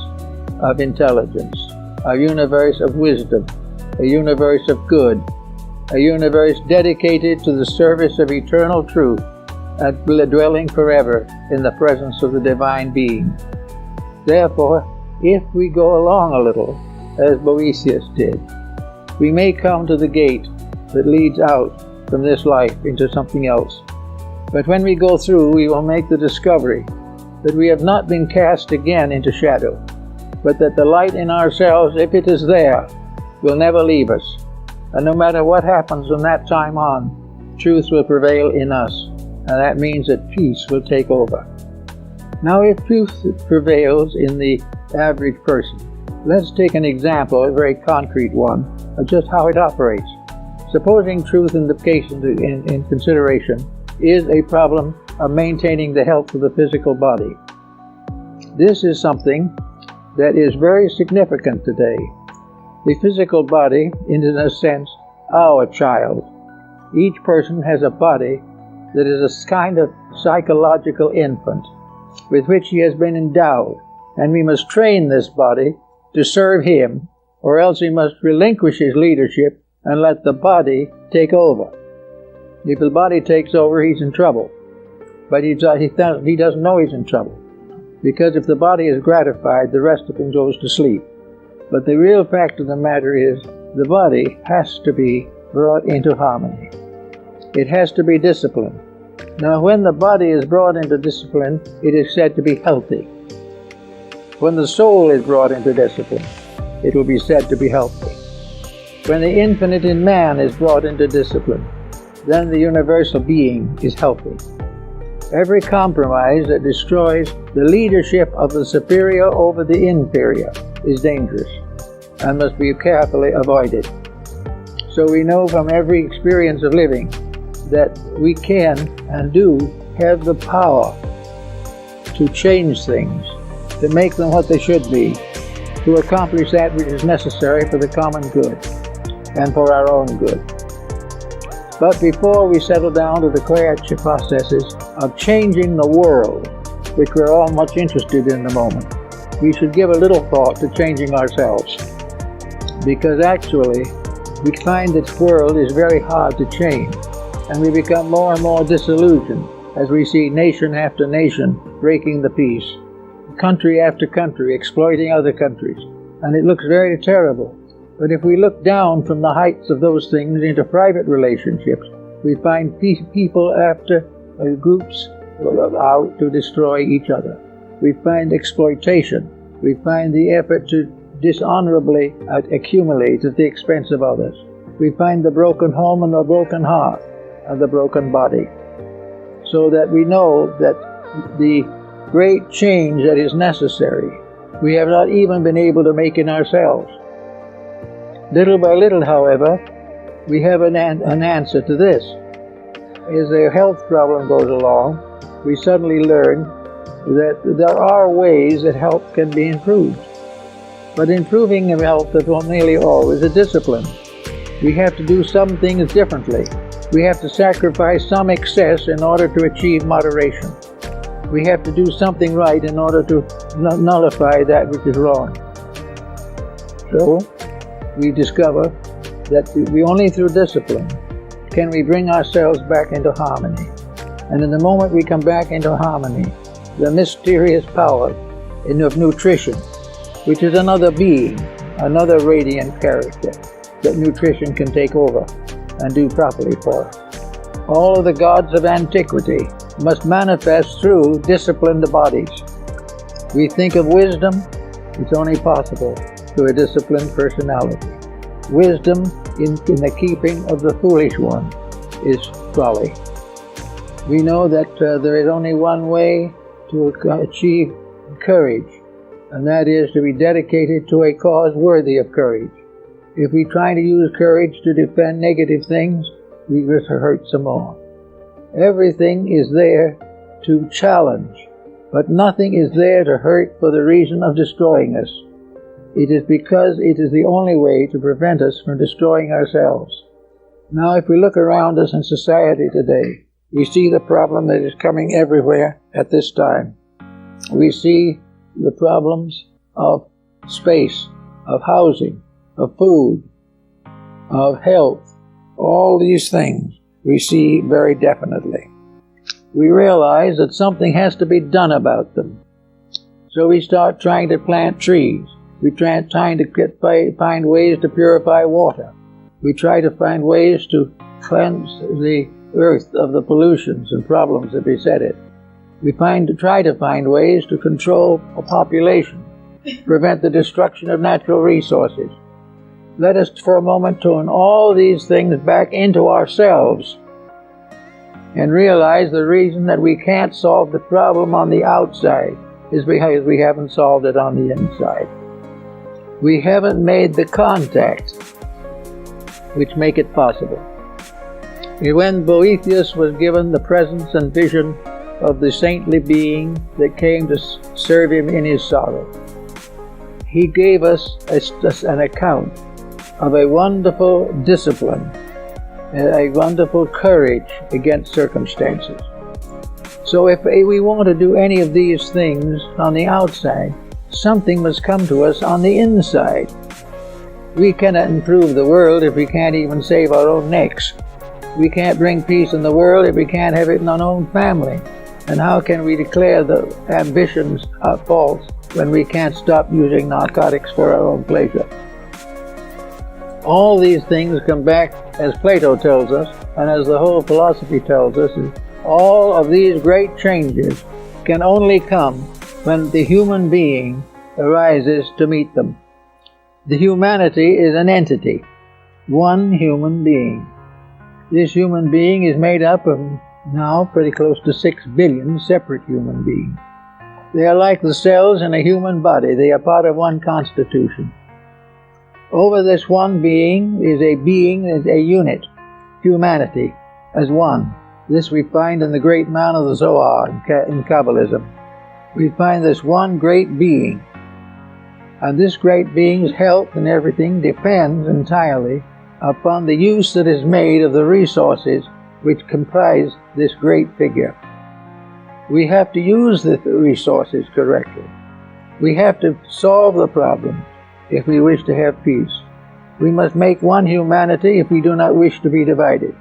of intelligence, a universe of wisdom, a universe of good, a universe dedicated to the service of eternal truth and dwelling forever in the presence of the divine being. Therefore, if we go along a little, as Boethius did, we may come to the gate that leads out from this life into something else. But when we go through, we will make the discovery that we have not been cast again into shadow, but that the light in ourselves, if it is there, will never leave us. And no matter what happens from that time on, truth will prevail in us, and that means that peace will take over. Now, if truth prevails in the average person, let's take an example, a very concrete one, of just how it operates. Supposing truth in consideration is a problem of maintaining the health of the physical body. This is something that is very significant today. The physical body, in a sense, our child. Each person has a body that is a kind of psychological infant with which he has been endowed, and we must train this body to serve him, or else he must relinquish his leadership and let the body take over. If the body takes over, he's in trouble. But he doesn't know he's in trouble, because if the body is gratified, the rest of him goes to sleep. But the real fact of the matter is, the body has to be brought into harmony. It has to be disciplined. Now, when the body is brought into discipline, it is said to be healthy. When the soul is brought into discipline, it will be said to be healthy. When the infinite in man is brought into discipline, then the universal being is healthy. Every compromise that destroys the leadership of the superior over the inferior is dangerous and must be carefully avoided. So we know from every experience of living that we can and do have the power to change things, to make them what they should be, to accomplish that which is necessary for the common good and for our own good. But before we settle down to the creative processes of changing the world, which we're all much interested in the moment, we should give a little thought to changing ourselves. Because actually, we find this world is very hard to change, and we become more and more disillusioned as we see nation after nation breaking the peace, country after country exploiting other countries, and it looks very terrible. But if we look down from the heights of those things into private relationships, we find people after groups out to destroy each other. We find exploitation. We find the effort to dishonorably accumulate at the expense of others. We find the broken home and the broken heart and the broken body. So that we know that the great change that is necessary, we have not even been able to make in ourselves. Little by little, however, we have an answer to this. As their health problem goes along, we suddenly learn that there are ways that health can be improved. But improving health is not nearly always a discipline. We have to do some things differently. We have to sacrifice some excess in order to achieve moderation. We have to do something right in order to nullify that which is wrong. So, we discover that only through discipline can we bring ourselves back into harmony. And in the moment we come back into harmony, the mysterious power of nutrition, which is another being, another radiant character, that nutrition can take over and do properly for us. All of the gods of antiquity must manifest through disciplined bodies. We think of wisdom, it's only possible through a disciplined personality. Wisdom in the keeping of the foolish one is folly. We know that there is only one way to achieve courage, and that is to be dedicated to a cause worthy of courage. If we try to use courage to defend negative things, we just hurt some more. Everything is there to challenge, but nothing is there to hurt for the reason of destroying us. It is because it is the only way to prevent us from destroying ourselves. Now, if we look around us in society today, we see the problem that is coming everywhere at this time. We see the problems of space, of housing, of food, of health. All these things we see very definitely. We realize that something has to be done about them. So we start trying to plant trees. We try to find ways to purify water. We try to find ways to cleanse the earth of the pollutions and problems that beset it. We try to find ways to control a population, prevent the destruction of natural resources. Let us for a moment turn all these things back into ourselves and realize the reason that we can't solve the problem on the outside is because we haven't solved it on the inside. We haven't made the contacts which make it possible. When Boethius was given the presence and vision of the saintly being that came to serve him in his sorrow, he gave us an account of a wonderful discipline, a wonderful courage against circumstances. So if we want to do any of these things on the outside, something must come to us on the inside. We cannot improve the world if we can't even save our own necks. We can't bring peace in the world if we can't have it in our own family. And how can we declare the ambitions are false when we can't stop using narcotics for our own pleasure? All these things come back, as Plato tells us, and as the whole philosophy tells us, all of these great changes can only come when the human being arises to meet them. The humanity is an entity, one human being. This human being is made up of now pretty close to 6 billion separate human beings. They are like the cells in a human body. They are part of one constitution. Over this one being is a unit, humanity, as one. This we find in the great man of the Zohar in Kabbalism. We find this one great being. And this great being's health and everything depends entirely upon the use that is made of the resources which comprise this great figure. We have to use the resources correctly. We have to solve the problem if we wish to have peace. We must make one humanity if we do not wish to be divided.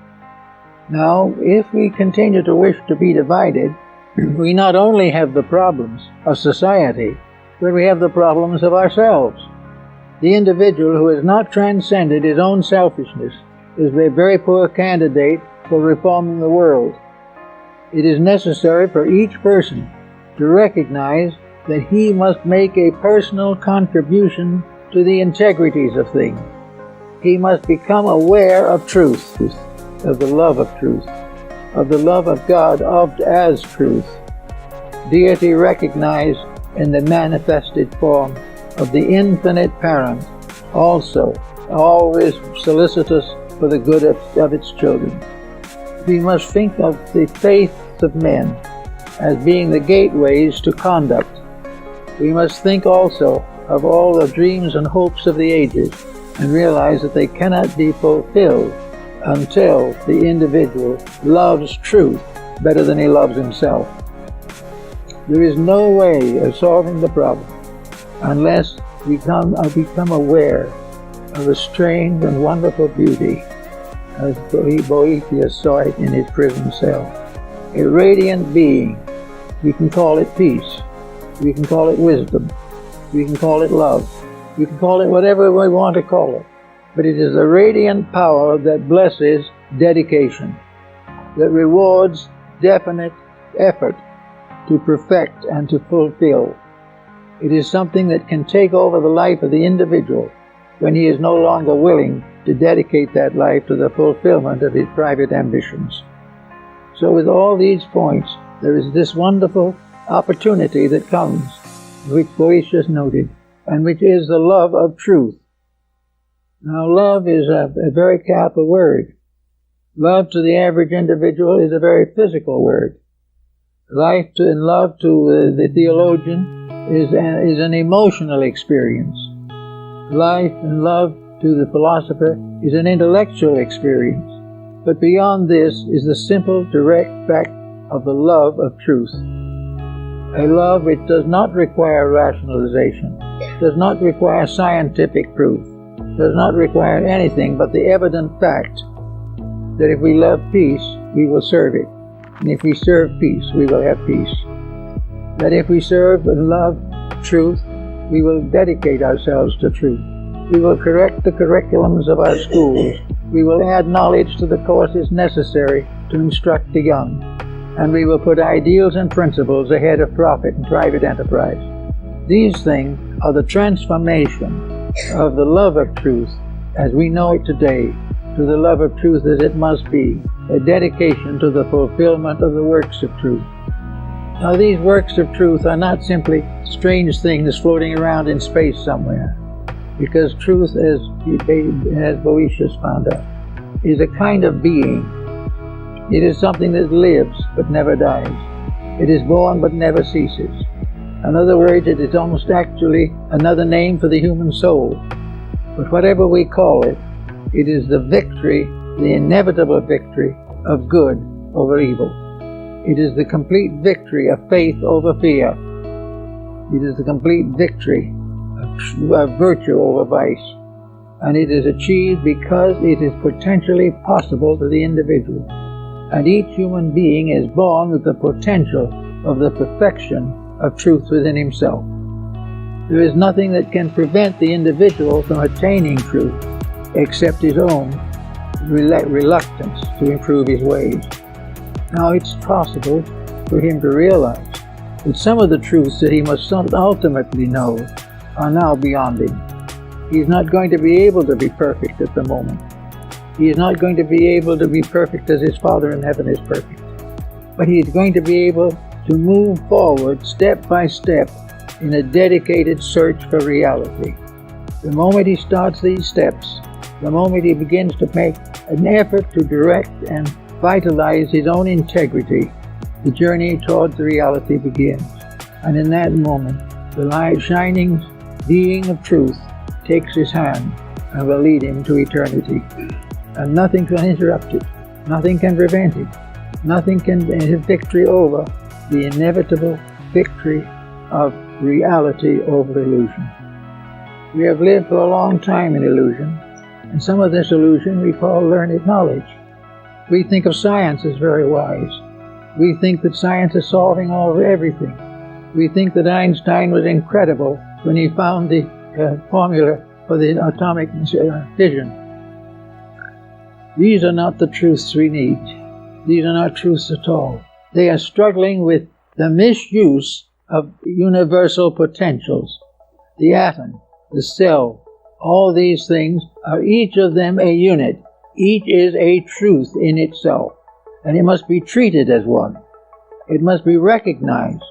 Now, if we continue to wish to be divided, we not only have the problems of society, but we have the problems of ourselves. The individual who has not transcended his own selfishness is a very poor candidate for reforming the world. It is necessary for each person to recognize that he must make a personal contribution to the integrities of things. He must become aware of truth, of the love of truth, of the love of God as truth. Deity recognized in the manifested form of the infinite parent, also always solicitous for the good of its children. We must think of the faiths of men as being the gateways to conduct. We must think also of all the dreams and hopes of the ages and realize that they cannot be fulfilled until the individual loves truth better than he loves himself. There is no way of solving the problem unless we become aware of the strange and wonderful beauty as Boethius saw it in his prison cell. A radiant being. We can call it peace. We can call it wisdom. We can call it love. We can call it whatever we want to call it. But it is a radiant power that blesses dedication, that rewards definite effort to perfect and to fulfill. It is something that can take over the life of the individual when he is no longer willing to dedicate that life to the fulfillment of his private ambitions. So with all these points, there is this wonderful opportunity that comes, which Boethius noted, and which is the love of truth. Now, love is a very capital word. Love to the average individual is a very physical word. Love to the theologian is an emotional experience. Life and love to the philosopher is an intellectual experience. But beyond this is the simple, direct fact of the love of truth. A love which does not require rationalization, does not require scientific proof, does not require anything but the evident fact that if we love peace, we will serve it. And if we serve peace, we will have peace. That if we serve and love truth, we will dedicate ourselves to truth. We will correct the curriculums of our schools. We will add knowledge to the courses necessary to instruct the young. And we will put ideals and principles ahead of profit and private enterprise. These things are the transformation of the love of truth as we know it today to the love of truth as it must be, a dedication to the fulfillment of the works of truth. Now, these works of truth are not simply strange things floating around in space somewhere, because truth, as Boethius found out, is a kind of being. It is something that lives but never dies. It is born but never ceases. In other words, it is almost actually another name for the human soul. But whatever we call it, it is the victory, the inevitable victory of good over evil. It is the complete victory of faith over fear. It is the complete victory of virtue over vice. And it is achieved because it is potentially possible to the individual. And each human being is born with the potential of the perfection of truth within himself. There is nothing that can prevent the individual from attaining truth except his own reluctance to improve his ways. Now it's possible for him to realize that some of the truths that he must ultimately know are now beyond him. He's not going to be able to be perfect at the moment. He is not going to be able to be perfect as his Father in heaven is perfect. But he is going to be able to move forward step by step in a dedicated search for reality. The moment he starts these steps, the moment he begins to make an effort to direct and vitalize his own integrity, the journey towards the reality begins. And in that moment, the light shining being of truth takes his hand and will lead him to eternity. And nothing can interrupt it. Nothing can prevent it. Nothing can have victory over the inevitable victory of reality over illusion. We have lived for a long time in illusion, and some of this illusion we call learned knowledge. We think of science as very wise. We think that science is solving everything. We think that Einstein was incredible when he found the formula for the atomic fission. These are not the truths we need. These are not truths at all. They are struggling with the misuse of universal potentials. The atom, the cell, all these things are each of them a unit. Each is a truth in itself, and it must be treated as one. It must be recognized,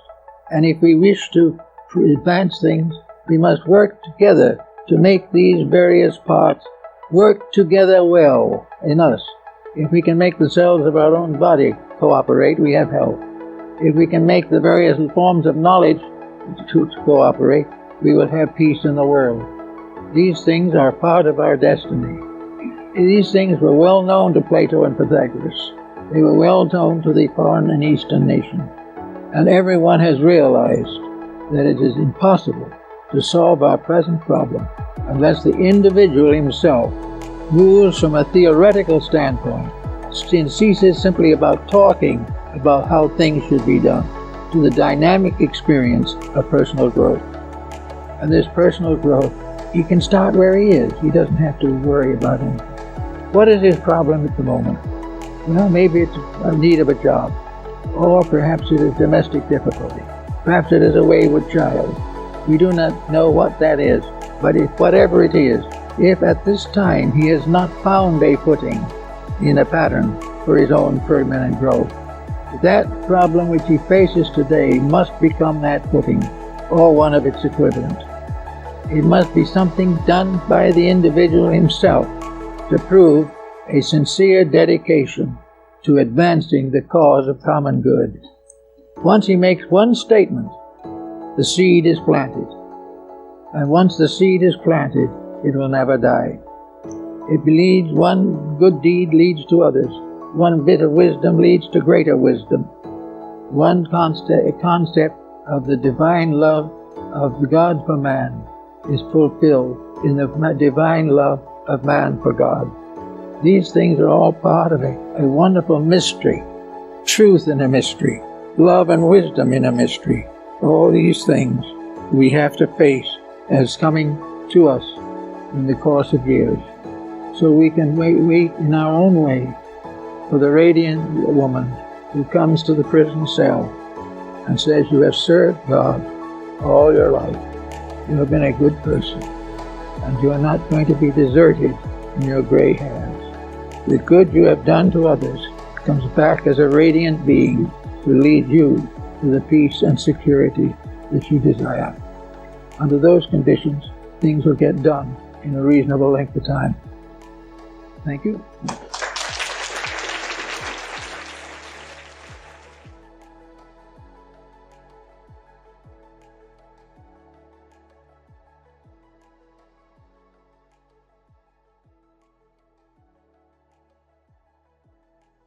and if we wish to advance things, we must work together to make these various parts work together well in us. If we can make the cells of our own body cooperate, we have health. If we can make the various forms of knowledge to cooperate, we will have peace in the world. These things are part of our destiny. These things were well known to Plato and Pythagoras. They were well known to the foreign and eastern nations. And everyone has realized that it is impossible to solve our present problem unless the individual himself moves from a theoretical standpoint and ceases simply about talking about how things should be done to the dynamic experience of personal growth. And this personal growth, he can start where he is. He doesn't have to worry about anything. What is his problem at the moment? Well, maybe it's a need of a job, or perhaps it is domestic difficulty. Perhaps it is a wayward child. We do not know what that is, but whatever it is, if at this time he has not found a footing in a pattern for his own permanent growth, that problem which he faces today must become that footing, or one of its equivalent. It must be something done by the individual himself to prove a sincere dedication to advancing the cause of common good. Once he makes one statement, the seed is planted. And once the seed is planted, it will never die. It leads, one good deed leads to others. One bit of wisdom leads to greater wisdom. One concept of the divine love of God for man is fulfilled in the divine love of man for God. These things are all part of a wonderful mystery, truth in a mystery, love and wisdom in a mystery. All these things we have to face as coming to us in the course of years. So we can wait in our own way for the radiant woman who comes to the prison cell and says, "You have served God all your life. You have been a good person, and you are not going to be deserted in your gray hairs. The good you have done to others comes back as a radiant being to lead you to the peace and security that you desire." Under those conditions, things will get done in a reasonable length of time. Thank you.